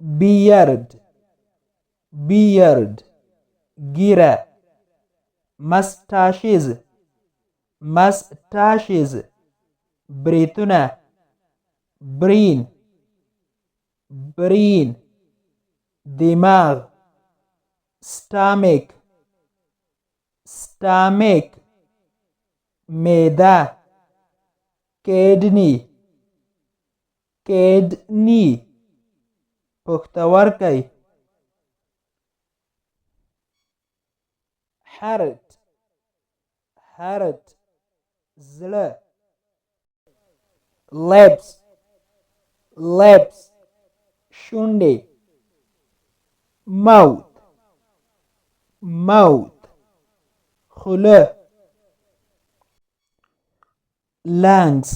beard, beard, gira, mustaches, mustaches, بریتونه brain, brain, دماغ stomach, stomach, معده kidney, kidney, پښتورګی heart, heart, زړه lips, lips, شونډې mouth, mouth, خوله lungs,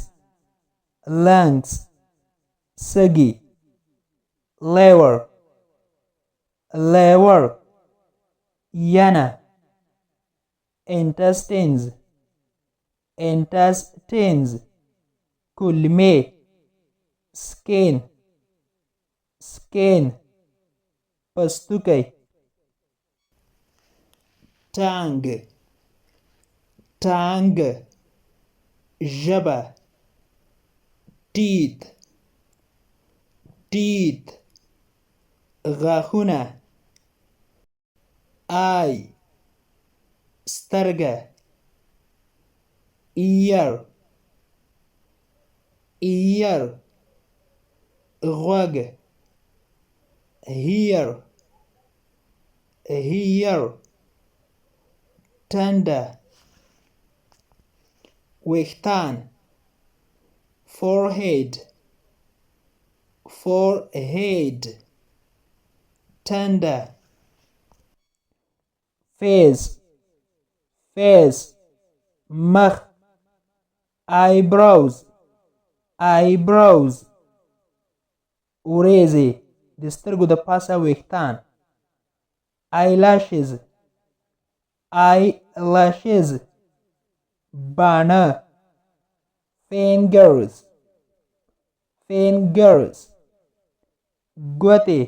lungs, سږي liver, liver, ینه intestines, intestines, کلمې skin, skin, پستوکی tongue, tongue, ژبه teeth, teeth, غاښونه eye, سترګه ear, ear, غوږ hear, hear, ټنډه ویښتان forehead, forehead, ټنډه face, face, مخ eyebrows, eyebrows, وریځې د سترګو د پاسه ویښتان eyelashes, eyelashes, باڼه fingers, fingers, ګوتې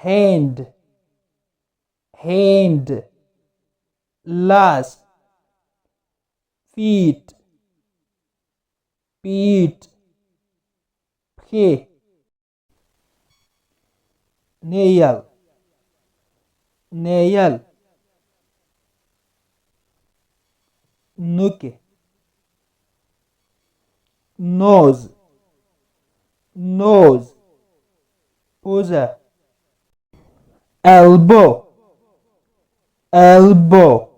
hand, hand, لاس feet, feet, پښې nail, nail, نوکې nose, nose, پوزه elbow, elbow,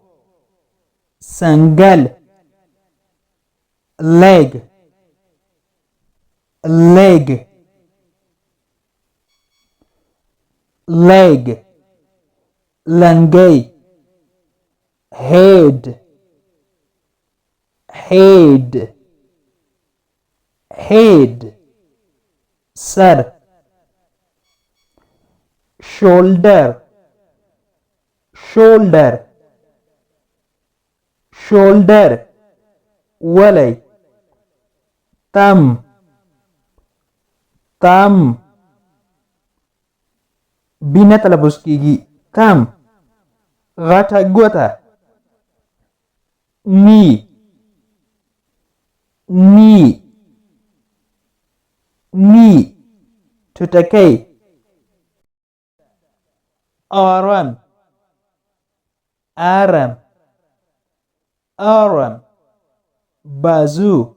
سنگل leg, leg, leg, لنګۍ head, head, head, سر shoulder, shoulder, shoulder, ولی thumb, thumb, بینه تلفظ کیږي thumb, غټه ګوته knee, knee, knee, ټوټکۍ arm, arm, arm, بازو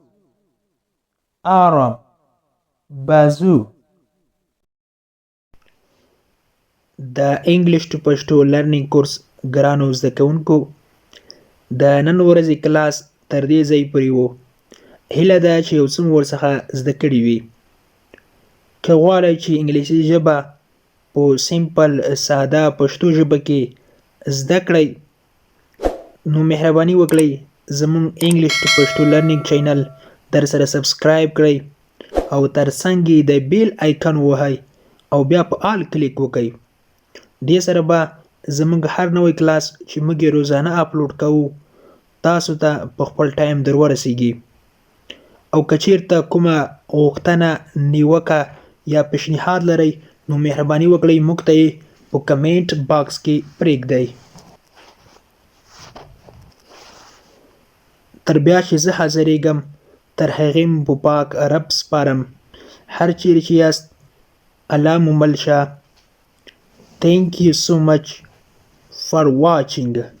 arm, بازو. د انګلیش ټو پښتو لرنینګ کورس ګرانو زده کوونکو د نن ورځې کلاس تر دې ځای پورې و. هیله ده چې یو څه مو ورڅخه زده کړي وي. که غواړئ چې انګلیسي ژبه په سیمپل ساده پښتو ژبه کې زده کړئ نو مهرباني وکړئ زموږ انګلیش ټو پښتو لرنینګ چینل در سره سبسکرایب کړئ او ترڅنګ یې د بیل آیکن ووهئ او بیا په آل کلیک وکړئ. دې سره به زموږ هر نوی کلاس چې موږ یې روزانه اپلوډ کوو تاسو ته په خپل ټایم در ورسیږي. او که چیرته کومه غوښتنه نیوکه یا پیشنهاد لرئ نو مهرباني وکړئ موږ ته یې په کمنټ باکس کې پرېږدئ. تر بیا چې زه حاضرېږم تر هغې مو په پاک رب سپارم. هر چیرې چې یاست الله مو مل شه. Thank you so much for watching.